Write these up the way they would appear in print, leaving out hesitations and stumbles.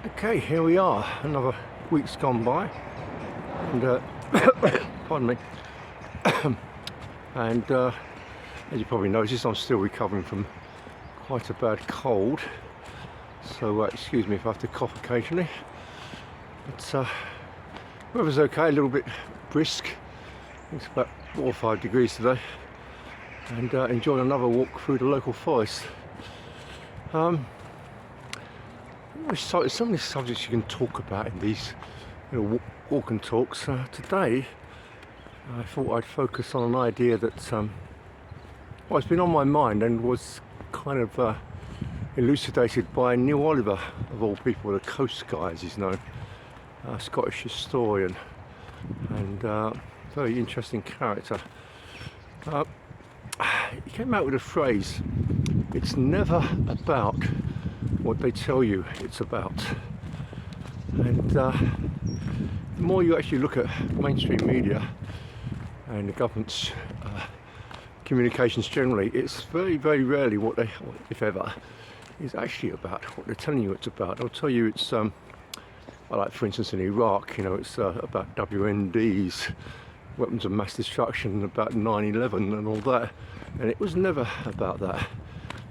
Okay, here we are. Another week's gone by, and pardon me. and as you probably noticed, I'm still recovering from quite a bad cold. So excuse me if I have to cough occasionally. But weather's okay, a little bit brisk. It's about 4 or 5 degrees today, and enjoying another walk through the local forest. There's so many subjects you can talk about in these walk and talks. Today I thought I'd focus on an idea that it's been on my mind and was kind of elucidated by Neil Oliver, of all people, the Coast Guy as he's known, a Scottish historian and very interesting character. He came out with a phrase: "It's never about what they tell you it's about." And the more you actually look at mainstream media and the government's communications generally, it's very, very rarely what they, if ever, is actually about what they're telling you it's about. They'll tell you it's like for instance in Iraq, it's about WMDs, weapons of mass destruction, about 9/11 and all that, and it was never about that.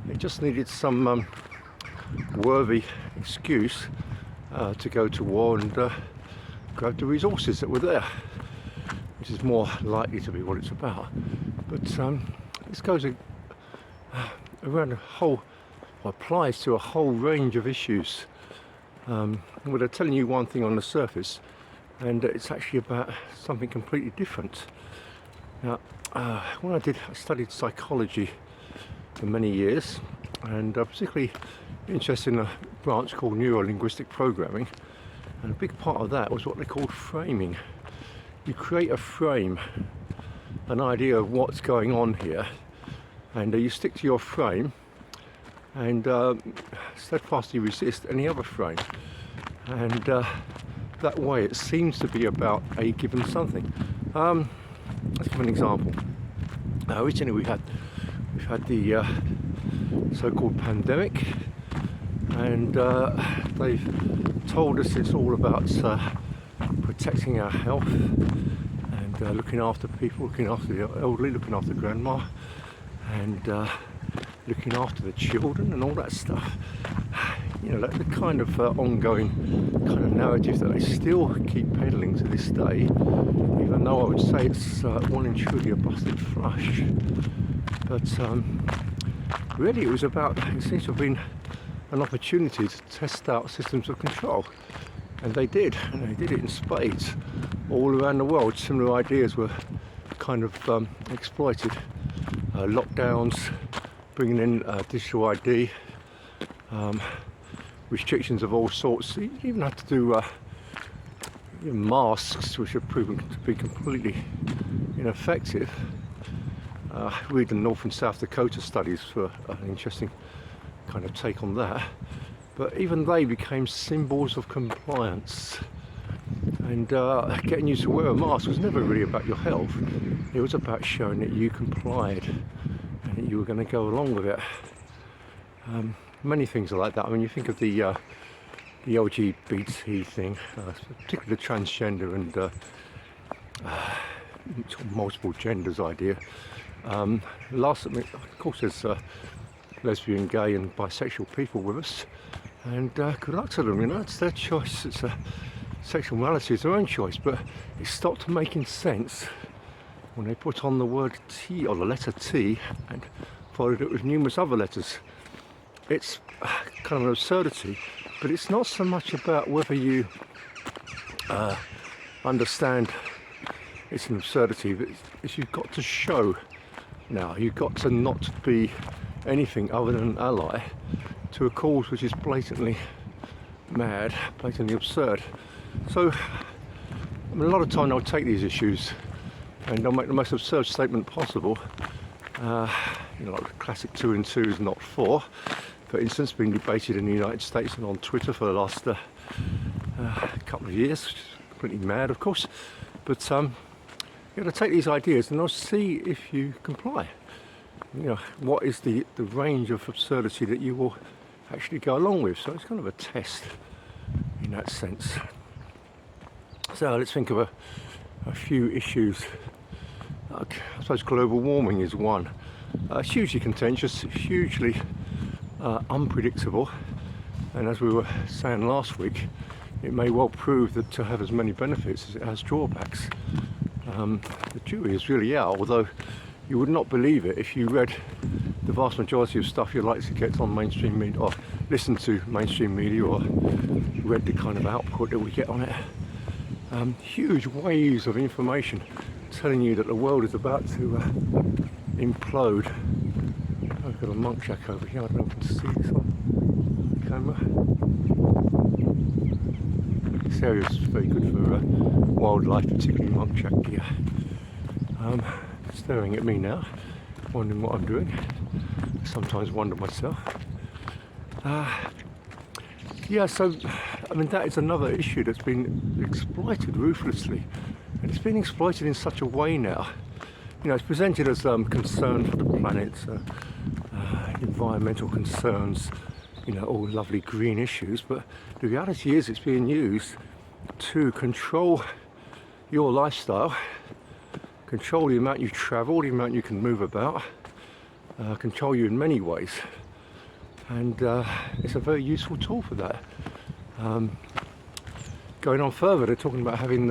It just needed some worthy excuse to go to war and grab the resources that were there, which is more likely to be what it's about. But this goes around a whole, or applies to a whole range of issues where they're telling you one thing on the surface and it's actually about something completely different. Now, when I studied psychology for many years, and particularly interested in a branch called neuro-linguistic programming, and a big part of that was what they called framing. You create a frame, an idea of what's going on here, and you stick to your frame and steadfastly resist any other frame, and that way it seems to be about a given something. Let's give an example. Recently we've had the so-called pandemic, and they've told us it's all about protecting our health and looking after people, looking after the elderly, looking after grandma, and looking after the children and all that stuff. That's the kind of ongoing kind of narrative that they still keep peddling to this day, even though I would say it's well and truly a busted flush. But really it was about, it seems to have been an opportunity to test out systems of control, and they did, and they did it in spades all around the world. Similar ideas were kind of exploited. Lockdowns, bringing in digital ID, restrictions of all sorts. You even had to do masks, which have proven to be completely ineffective. Read the North and South Dakota studies for an interesting kind of take on that. But even they became symbols of compliance. And getting you to wear a mask was never really about your health. It was about showing that you complied and that you were going to go along with it. Many things are like that. I mean, you think of the LGBT thing, particularly the transgender and multiple genders idea. Of course, there's lesbian, gay and bisexual people with us, and good luck to them, it's their choice. It's sexual morality is their own choice, but it stopped making sense when they put on the word T, or the letter T, and followed it with numerous other letters. It's kind of an absurdity, but it's not so much about whether you understand it's an absurdity, but it's you've got to show. Now, you've got to not be anything other than an ally to a cause which is blatantly mad, blatantly absurd. So, a lot of time I'll take these issues and I'll make the most absurd statement possible. Like the classic 2 and 2 is not 4, for instance, being debated in the United States and on Twitter for the last couple of years, which is completely mad, of course. But you've got to take these ideas and I'll see if you comply. What is the range of absurdity that you will actually go along with. So it's kind of a test that sense. So let's think of a few issues. I suppose global warming is one. Hugely contentious, hugely unpredictable, and as we were saying last week, it may well prove that to have as many benefits as it has drawbacks. The jury is really out, although you would not believe it if you read the vast majority of stuff you're likely to get on mainstream media, or listen to mainstream media, or read the kind of output that we get on it. Huge waves of information telling you that the world is about to implode. I've got a monk shack over here, I don't know if you can see this on camera. This area is very good for wildlife, particularly monk shack gear. Staring at me now, wondering what I'm doing. I sometimes wonder myself. Yeah, so I mean that is another issue that's been exploited ruthlessly, and it's been exploited in such a way now. You know, it's presented as concern for the planet, environmental concerns, you know, all lovely green issues, but the reality is it's being used to control your lifestyle, control the amount you travel, the amount you can move about, control you in many ways. And it's a very useful tool for that. Going on further, they're talking about having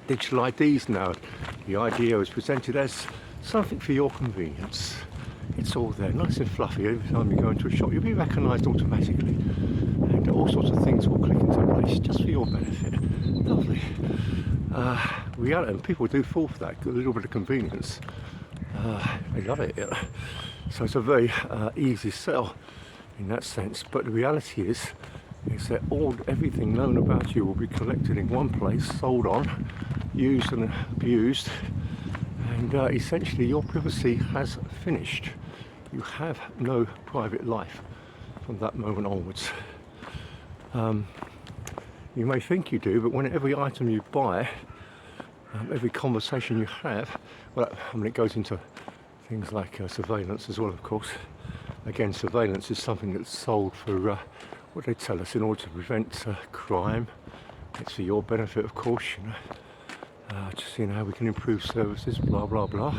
digital IDs now. The idea is presented as something for your convenience. It's all there, nice and fluffy. Every time you go into a shop, you'll be recognised automatically, and all sorts of things will click into place just for your benefit. Lovely. Reality, and people do fall for that, a little bit of convenience. They love it. Yeah. So it's a very easy sell in that sense. But the reality is that everything known about you will be collected in one place, sold on, used and abused, and essentially your privacy has finished. You have no private life from that moment onwards. You may think you do, but when every item you buy, every conversation you have, well, I mean, it goes into things like surveillance as well, of course. Again, surveillance is something that's sold for what they tell us in order to prevent crime. It's for your benefit, of course, you know. Just seeing how we can improve services, blah blah blah.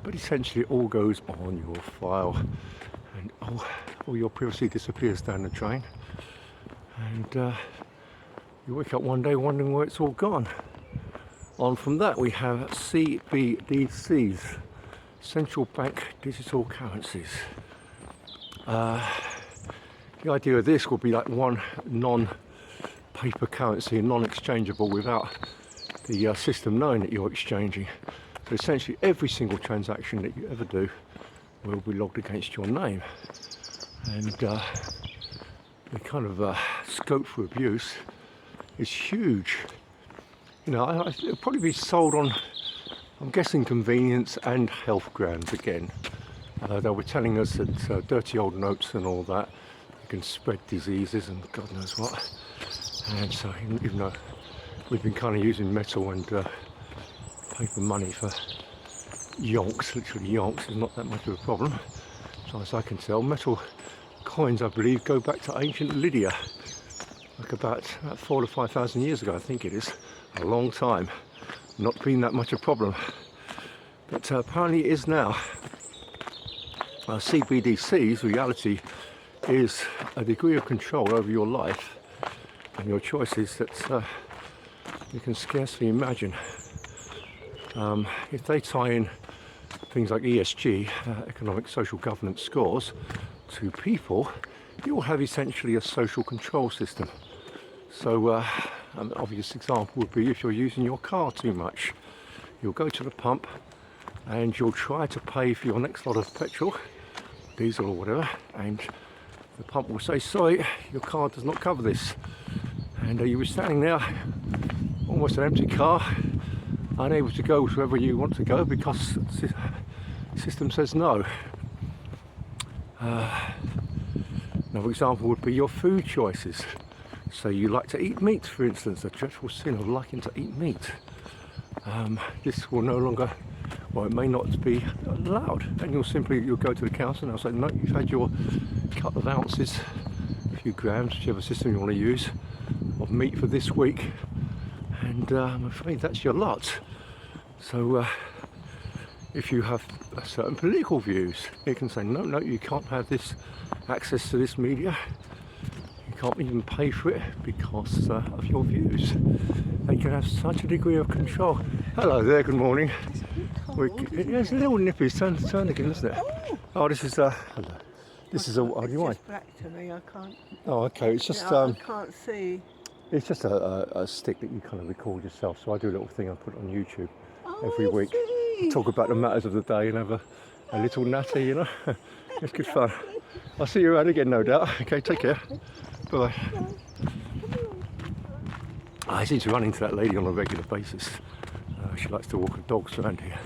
But essentially, it all goes on your file, and all your privacy disappears down the drain. And you wake up one day wondering where it's all gone. On from that, we have CBDCs, central bank digital currencies. The idea of this will be like one non-paper currency, non-exchangeable, without the system knowing that you're exchanging. So essentially every single transaction that you ever do will be logged against your name. And the kind of scope for abuse is huge. You know, it'll probably be sold on, I'm guessing, convenience and health grounds again. They'll be telling us that dirty old notes and all that can spread diseases and God knows what. And so even though we've been kind of using metal and paper money for yonks, literally yonks, is not that much of a problem, as far as I can tell. Metal coins, I believe, go back to ancient Lydia, like about 4,000 to 5,000 years ago, I think it is. A long time, not been that much a problem, but apparently it is now. CBDC's reality is a degree of control over your life and your choices that you can scarcely imagine. If they tie in things like ESG, economic social governance scores, to people, you'll have essentially a social control system. So an obvious example would be if you're using your car too much. You'll go to the pump and you'll try to pay for your next lot of petrol, diesel or whatever, and the pump will say, sorry, your car does not cover this. And you'll be standing there, almost an empty car, unable to go wherever you want to go because the system says no. Another example would be your food choices. So you like to eat meat, for instance, the dreadful sin of liking to eat meat. This will no longer, well, it may not be allowed, and you'll go to the counter and they'll say, no, you've had your couple of ounces few grams, whichever system you want to use, of meat for this week, and I'm afraid that's your lot. So if you have certain political views, you can say no, you can't have this access to this media, you can't even pay for it because of your views. They can have such a degree of control. Hello there, good morning. It's a little nippy, it's turn again, isn't it? Oh, this is hello. This is a. Oh, do you mind? It's black to me. I can't. Oh, okay. It's just. I can't see. It's just a stick that you kind of record yourself. So I do a little thing I put on YouTube every week. See. Talk about the matters of the day and have a little natter, you know. It's good fun. I'll see you around again, no doubt. Okay, take care. Bye. I seem to run into that lady on a regular basis. She likes to walk her dogs around here.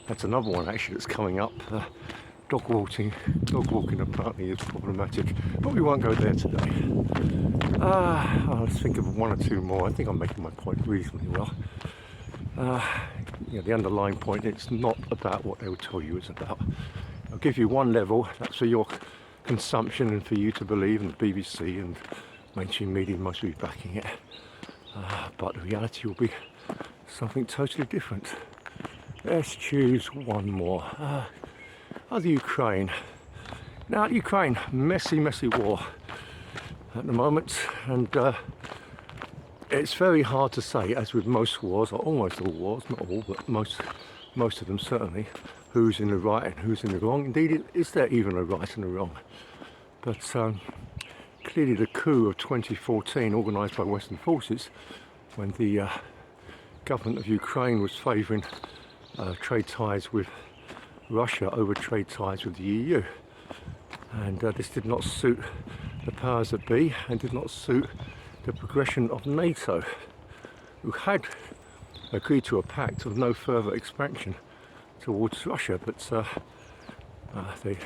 That's another one actually that's coming up. Dog walking apparently is problematic, but we won't go there today. Let's think of one or two more. I think I'm making my point reasonably well. The underlying point, it's not about what they will tell you it's about. I'll give you one level, that's for your consumption and for you to believe, and the BBC and mainstream media must be backing it. But the reality will be something totally different. Let's choose one more. The Ukraine. Now, Ukraine, messy war at the moment, and it's very hard to say, as with most wars, or almost all wars, not all, but most of them certainly, who's in the right and who's in the wrong. Indeed, is there even a right and a wrong? But clearly the coup of 2014, organised by Western forces, when the government of Ukraine was favouring trade ties with Russia over trade ties with the EU, and this did not suit the powers that be and did not suit the progression of NATO, who had agreed to a pact of no further expansion towards Russia, but they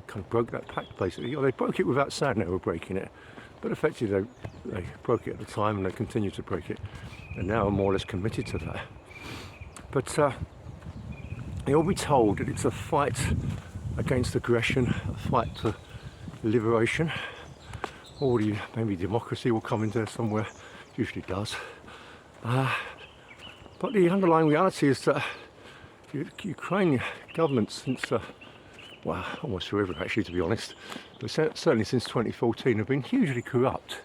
kind of broke that pact basically. Or they broke it without saying they were breaking it, but effectively they broke it at the time and they continue to break it, and now are more or less committed to that. But you'll be told that it's a fight against aggression, a fight for liberation, or maybe democracy will come in there somewhere, it usually does. But the underlying reality is that the Ukrainian government since, almost forever actually, to be honest, but certainly since 2014 have been hugely corrupt.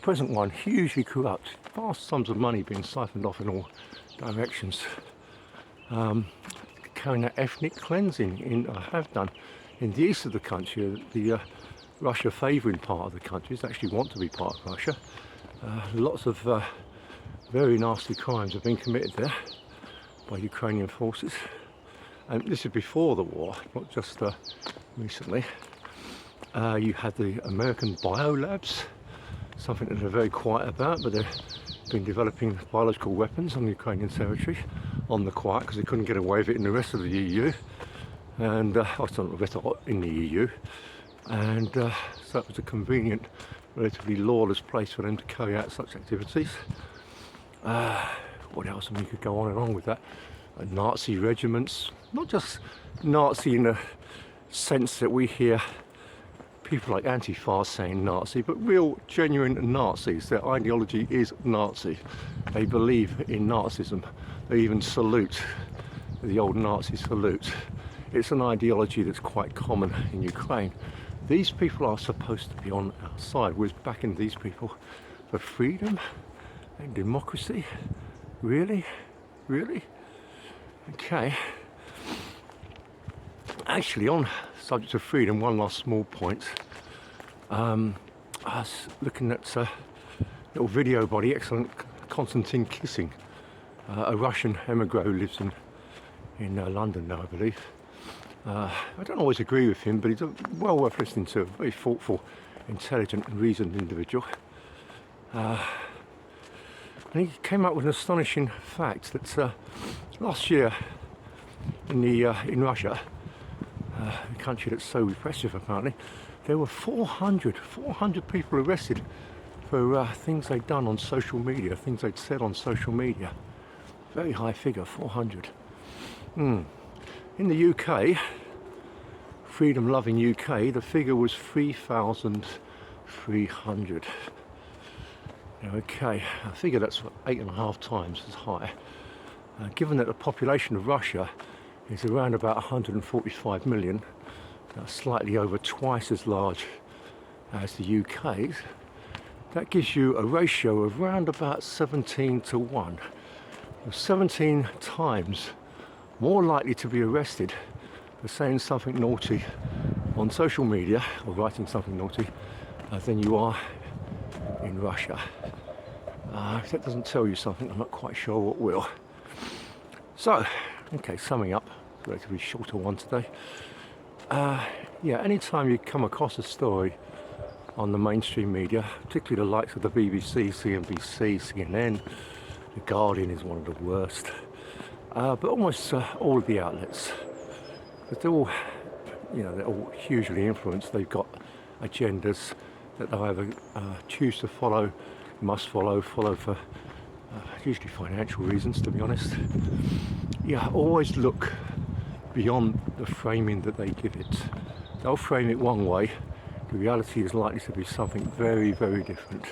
Present one, hugely corrupt, vast sums of money being siphoned off in all directions. Carrying out ethnic cleansing have done in the east of the country. The Russia favouring part of the countries actually want to be part of Russia. Lots of very nasty crimes have been committed there by Ukrainian forces, and this is before the war, not just recently. You had the American biolabs, something that they're very quiet about, but they've been developing biological weapons on Ukrainian territory on the quiet because they couldn't get away with it in the rest of the EU, and in the EU, and so it was a convenient, relatively lawless place for them to carry out such activities. What else? I mean, you could go on and on with that. Nazi regiments, not just Nazi in the sense that we hear people like Antifa saying Nazi, but real genuine Nazis. Their ideology is Nazi. They believe in Nazism. They even salute, the old Nazi salute. It's an ideology that's quite common in Ukraine. These people are supposed to be on our side. We're backing these people for freedom and democracy. Really? Really? Okay. Actually, on subject of freedom, one last small point. I was looking at a little video by the excellent Konstantin Kissing, a Russian emigre who lives in London now, I believe. I don't always agree with him, but he's well worth listening to. A very thoughtful, intelligent and reasoned individual. And he came up with an astonishing fact that last year in Russia, a country that's so repressive apparently, there were 400 people arrested for things they'd done on social media, things they'd said on social media. Very high figure, 400. In the UK, freedom-loving UK, the figure was 3,000 300. Okay, I figure that's 8.5 times as high. Given that the population of Russia is around about 145 million, that's slightly over twice as large as the UK's, that gives you a ratio of around about 17 to 1. You're 17 times more likely to be arrested for saying something naughty on social media or writing something naughty than you are in Russia. If that doesn't tell you something, I'm not quite sure what will. So, okay, summing up, a relatively shorter one today. Yeah, anytime you come across a story on the mainstream media, particularly the likes of the BBC, CNBC, CNN, The Guardian is one of the worst, but almost all of the outlets, but they're all, they're all hugely influenced. They've got agendas that they either choose to follow, must follow for usually financial reasons, to be honest. Yeah, always look beyond the framing that they give it. They'll frame it one way, the reality is likely to be something very, very different.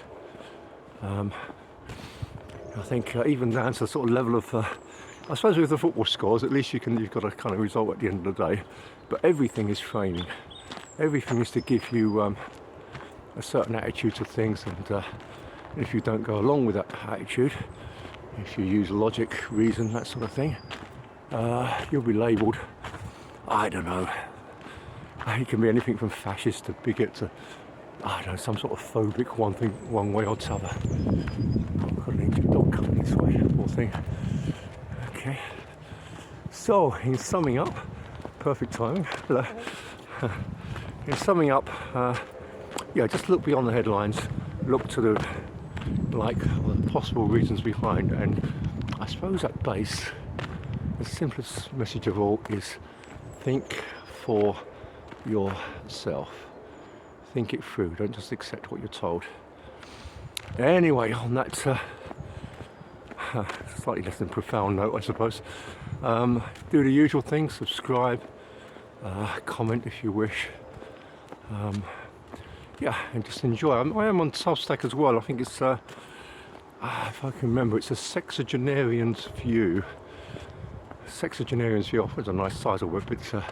I think even down to the sort of level of, I suppose with the football scores, at least you've got a kind of result at the end of the day, but everything is framing. Everything is to give you a certain attitude to things, and if you don't go along with that attitude, if you use logic, reason, that sort of thing, you'll be labelled, I don't know, it can be anything from fascist to bigot to, I don't know, some sort of phobic one way or t'other. I've got an ancient dog coming this way, poor thing. Okay, so in summing up, perfect timing, hello. In summing up, yeah, just look beyond the headlines, look to the possible reasons behind, and I suppose at base, the simplest message of all is think for yourself. Think it through, don't just accept what you're told. Anyway, on that slightly less than profound note, I suppose, do the usual things, subscribe, comment if you wish, yeah, and just enjoy. I am on Substack as well. I think it's, if I can remember, it's a sexagenarian's view. Sexagenarian's view offers a nice size of web. It's a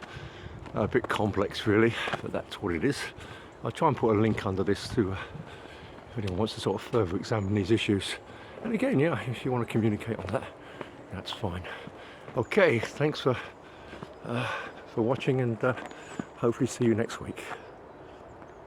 bit complex, really, but that's what it is. I'll try and put a link under this to if anyone wants to sort of further examine these issues. And again, yeah, if you want to communicate on that, that's fine. Okay, thanks for watching, and hopefully see you next week.